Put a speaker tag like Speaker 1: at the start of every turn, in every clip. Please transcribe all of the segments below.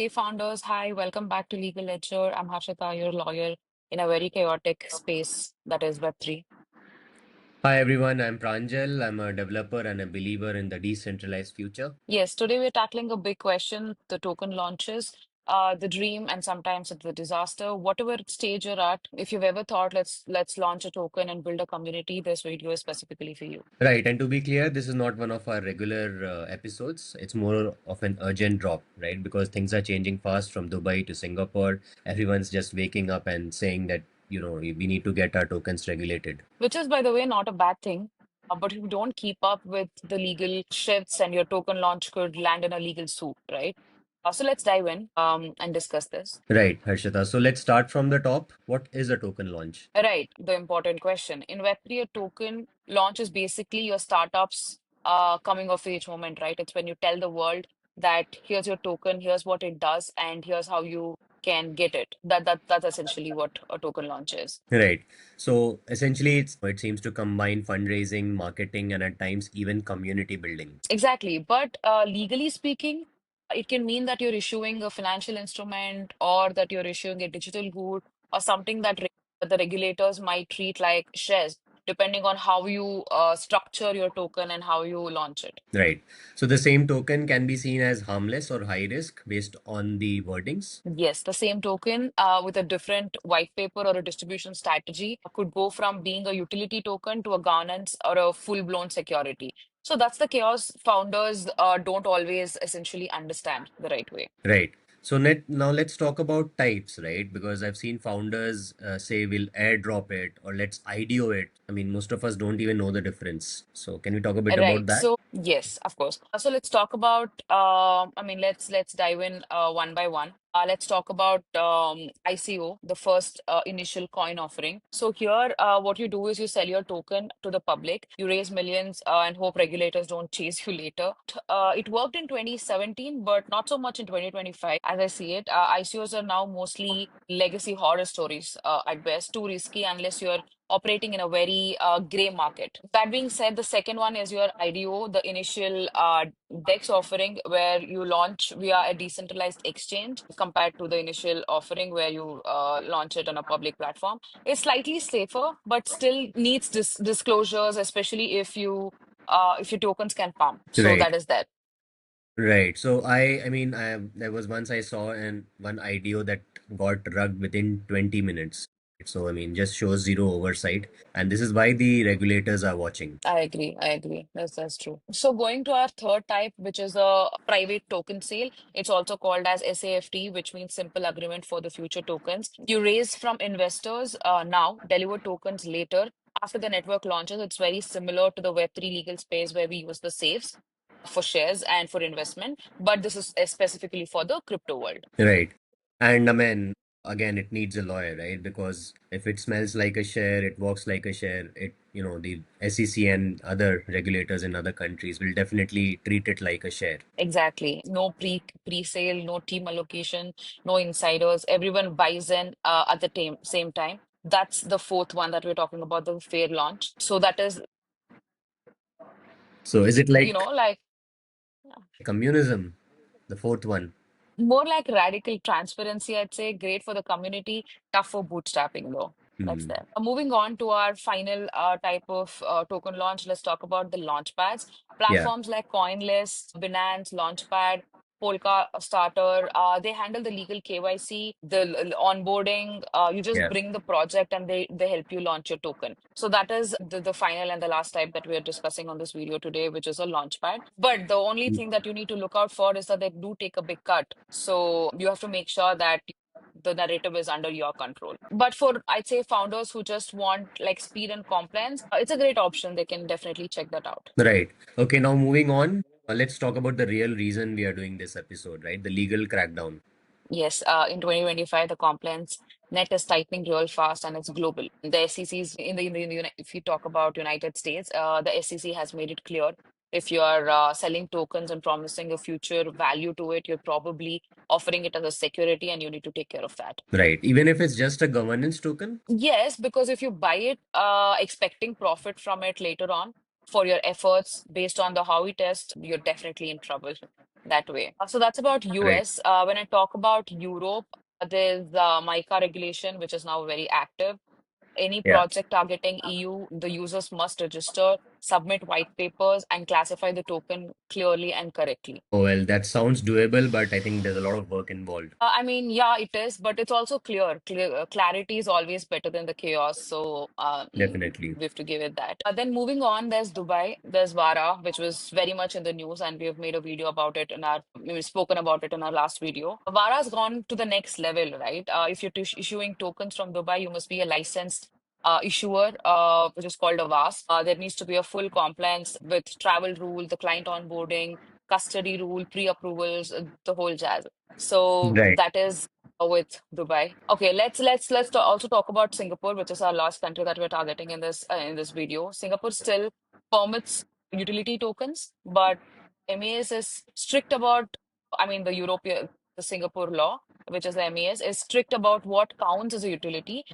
Speaker 1: Hey founders, hi, welcome back to Legal Ledger. I'm Harshitha, your lawyer in a very chaotic space that is Web3.
Speaker 2: Hi everyone, I'm Pranjal. I'm a developer and a believer in the decentralized future.
Speaker 1: Yes, today we're tackling a big question, the token launches, the dream, and sometimes it's the disaster. Whatever stage you're at, if you've ever thought let's launch a token and build a community, this video is specifically for you.
Speaker 2: Right, and to be clear, this is not one of our regular episodes. It's more of an urgent drop, right? Because things are changing fast from Dubai to Singapore. Everyone's just waking up and saying that, we need to get our tokens regulated.
Speaker 1: Which is, by the way, not a bad thing. But if you don't keep up with the legal shifts and your token launch could land in a legal suit, right? So let's dive in and discuss this.
Speaker 2: Right, Harshita. So let's start from the top. What is a token launch?
Speaker 1: Right, the important question. In Web3, a token launch is basically your startup's coming of age moment, right? It's when you tell the world that here's your token, here's what it does, and here's how you can get it. That's essentially what a token launch is.
Speaker 2: Right. So essentially, it seems to combine fundraising, marketing, and at times even community building.
Speaker 1: Exactly. But legally speaking, it can mean that you're issuing a financial instrument or that you're issuing a digital good or something that the regulators might treat like shares, depending on how you structure your token and how you launch it.
Speaker 2: Right. So the same token can be seen as harmless or high risk based on the wordings.
Speaker 1: Yes, the same token with a different white paper or a distribution strategy could go from being a utility token to a governance or a full-blown security. So that's the chaos founders don't always essentially understand the right way.
Speaker 2: Right. So now let's talk about types, right? Because I've seen founders say we'll airdrop it or let's IDO it. I mean, most of us don't even know the difference. So can we talk a bit about
Speaker 1: Right.
Speaker 2: that?
Speaker 1: So yes, of course. So let's talk about. I mean, let's dive in one by one. Let's talk about ICO, the first initial coin offering. So here, what you do is you sell your token to the public. You raise millions and hope regulators don't chase you later. It worked in 2017, but not so much in 2025, as I see it. ICOs are now mostly legacy horror stories at best, too risky unless you're operating in a very gray market. That being said, the second one is your IDO, the initial DEX offering, where you launch via a decentralized exchange compared to the initial offering where you launch it on a public platform. It's slightly safer, but still needs disclosures, especially if your tokens can pump. So
Speaker 2: Right.
Speaker 1: that is that.
Speaker 2: Right. So there was once I saw one IDO that got rugged within 20 minutes. So I mean, just shows zero oversight, and this is why the regulators are watching.
Speaker 1: I agree. I agree. That's true. So going to our third type, which is a private token sale. It's also called as SAFT, which means simple agreement for the future tokens. You raise from investors now, deliver tokens later. After the network launches, it's very similar to the Web3 legal space where we use the safes for shares and for investment, but this is specifically for the crypto world.
Speaker 2: Right. And I mean, again, it needs a lawyer, right? Because if it smells like a share, it walks like a share, the SEC and other regulators in other countries will definitely treat it like a share.
Speaker 1: Exactly. No pre-sale, no team allocation, no insiders. Everyone buys in at the same time. That's the fourth one that we're talking about, the fair launch. So that is,
Speaker 2: So is it like
Speaker 1: like
Speaker 2: communism, the fourth one?
Speaker 1: more like radical transparency, I'd say. Great for the community, tough for bootstrapping, though. That's
Speaker 2: Hmm.
Speaker 1: there. Moving on to our final type of token launch, let's talk about the launchpads.
Speaker 2: Yeah.
Speaker 1: Platforms like CoinList, Binance, Launchpad, Polka Starter, they handle the legal KYC, the onboarding. You just
Speaker 2: Yeah.
Speaker 1: bring the project and they help you launch your token. So that is the final and the last type that we are discussing on this video today, which is a launchpad. But the only thing that you need to look out for is that they do take a big cut. So you have to make sure that the narrative is under your control. But for, I'd say, founders who just want like speed and compliance, it's a great option. They can definitely check that out.
Speaker 2: Right. Okay, now moving on, let's talk about the real reason we are doing this episode, right? The legal crackdown.
Speaker 1: Yes, in 2025, the compliance net is tightening real fast and it's global. The SEC is if you talk about United States, the SEC has made it clear if you are selling tokens and promising a future value to it, you're probably offering it as a security and you need to take care of that.
Speaker 2: Right. Even if it's just a governance token.
Speaker 1: Yes, because if you buy it expecting profit from it later on for your efforts based on the Howey test, you're definitely in trouble. that way. So that's about
Speaker 2: Right.
Speaker 1: US. When I talk about Europe, there's MiCA regulation, which is now very active. Any
Speaker 2: Yeah.
Speaker 1: project targeting EU, the users must register, submit white papers, and classify the token clearly and correctly.
Speaker 2: Oh, well, that sounds doable, but I think there's a lot of work involved.
Speaker 1: I mean, yeah, it is, but it's also clear. Clarity is always better than the chaos. So
Speaker 2: Definitely.
Speaker 1: we have to give it that. Then moving on, there's Dubai, there's VARA, which was very much in the news, and we have made a video about it in we've spoken about it in our last video. VARA's gone to the next level, right? If you're issuing tokens from Dubai, you must be a licensed issuer, which is called a VASP. There needs to be a full compliance with travel rule, the client onboarding, custody rule, pre-approvals, the whole jazz. So
Speaker 2: Right.
Speaker 1: that is with Dubai. Okay, let's also talk about Singapore, which is our last country that we're targeting in this video. Singapore still permits utility tokens, but MAS is strict about. I mean, the Singapore law, which is the MAS, is strict about what counts as a utility.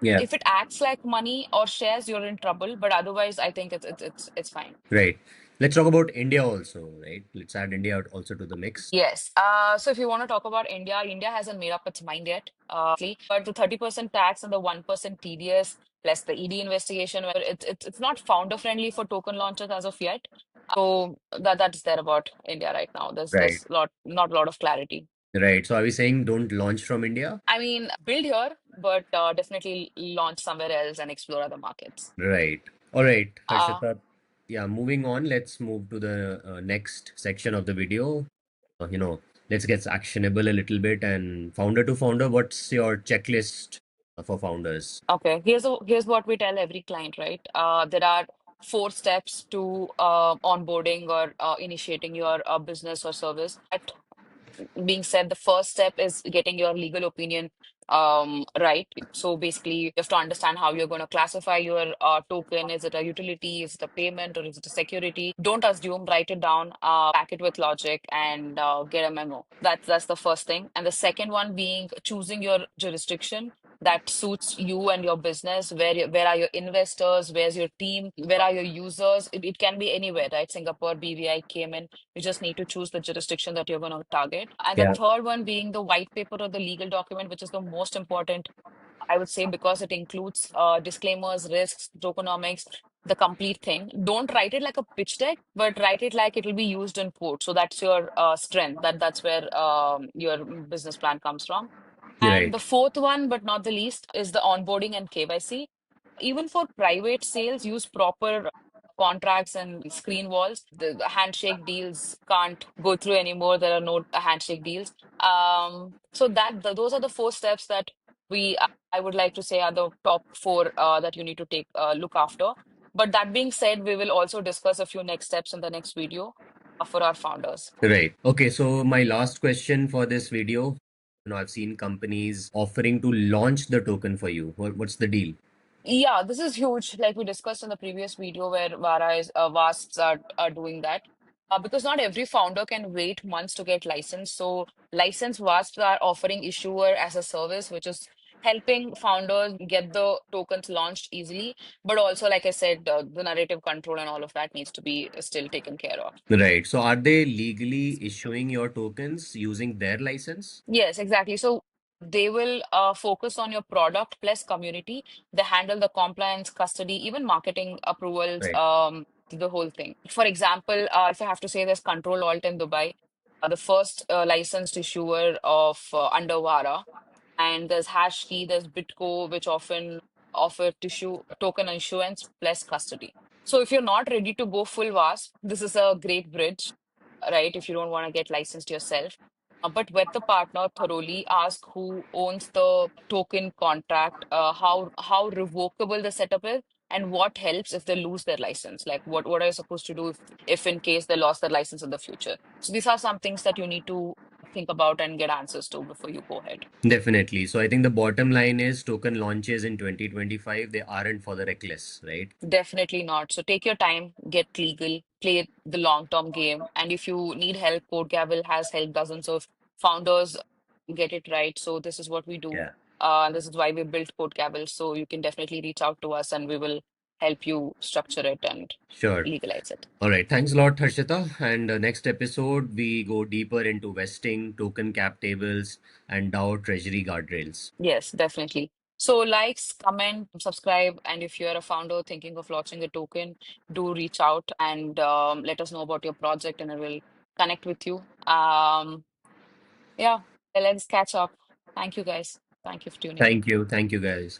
Speaker 2: Yeah.
Speaker 1: If it acts like money or shares, you're in trouble. But otherwise, I think it's fine.
Speaker 2: Right. Let's talk about India also, right? Let's add India also to the mix.
Speaker 1: Yes. So if you want to talk about India, India hasn't made up its mind yet, but the 30% tax and the 1% TDS plus the ED investigation, where it's not founder friendly for token launches as of yet. So that's there about India right now.
Speaker 2: Right.
Speaker 1: There's not a lot of clarity.
Speaker 2: Right. So are we saying don't launch from India?
Speaker 1: I mean, build here, but definitely launch somewhere else and explore other markets.
Speaker 2: Right. All right,
Speaker 1: Uh,
Speaker 2: Harshitha. Yeah, moving on. Let's move to the next section of the video. Let's get actionable a little bit. And founder to founder, what's your checklist for founders?
Speaker 1: Okay, here's what we tell every client, right? There are four steps to onboarding or initiating your business or service. That being said, the first step is getting your legal opinion right. So basically, you have to understand how you're going to classify your token. Is it a utility? Is it a payment? Or is it a security? Don't assume. Write it down. Back it with logic and get a memo. That's the first thing. And the second one being choosing your jurisdiction that suits you and your business. Where are your investors? Where's your team? Where are your users? It can be anywhere, right? Singapore, BVI, Cayman. You just need to choose the jurisdiction that you're going to target. And the
Speaker 2: Yeah.
Speaker 1: third one being the white paper or the legal document, which is the most important, I would say, because it includes disclaimers, risks, tokenomics, the complete thing. Don't write it like a pitch deck, but write it like it will be used in court. So that's your strength. That's where your business plan comes from. And
Speaker 2: Right.
Speaker 1: the fourth one, but not the least, is the onboarding and KYC. Even for private sales, use proper contracts and screen walls. The handshake deals can't go through anymore. There are no handshake deals. So those are the four steps that I would like to say are the top four that you need to take look after. But that being said, we will also discuss a few next steps in the next video for our founders.
Speaker 2: Right. Okay, so my last question for this video. I've seen companies offering to launch the token for you. What's the deal?
Speaker 1: Yeah, this is huge. Like we discussed in the previous video, where VASPs are doing that. Because not every founder can wait months to get licensed. So licensed VASPs are offering issuer as a service, which is helping founders get the tokens launched easily. But also, like I said, the narrative control and all of that needs to be still taken care of.
Speaker 2: Right. So are they legally issuing your tokens using their license?
Speaker 1: Yes, exactly. So they will focus on your product plus community. They handle the compliance, custody, even marketing approvals,
Speaker 2: Right.
Speaker 1: the whole thing. For example, if I have to say there's Control Alt in Dubai, the first licensed issuer of under VARA, and there's Hashkey, there's Bitco, which often offer tissue token issuance plus custody. So if you're not ready to go full VASP, this is a great bridge, right? If you don't want to get licensed yourself. But vet the partner thoroughly. Ask who owns the token contract, how revocable the setup is, and what helps if they lose their license. Like what are you supposed to do if in case they lost their license in the future? So these are some things that you need to think about and get answers to before you go ahead.
Speaker 2: Definitely. So I think the bottom line is token launches in 2025, they aren't for the reckless, right?
Speaker 1: Definitely not. So take your time, get legal, play the long-term game. And if you need help, Code Gavel has helped dozens of founders get it right. So this is what we do.
Speaker 2: Yeah.
Speaker 1: This is why we built Code Gavel. So you can definitely reach out to us and we will help you structure it and
Speaker 2: Sure.
Speaker 1: legalize it.
Speaker 2: All right. Thanks a lot, Harshita. And next episode, we go deeper into vesting, token cap tables, and DAO treasury guardrails.
Speaker 1: Yes, definitely. So, likes, comment, subscribe, and if you're a founder thinking of launching a token, do reach out and let us know about your project, and I will connect with you. Yeah, let's catch up. Thank you, guys. Thank you for tuning in.
Speaker 2: Thank you. Thank you, guys.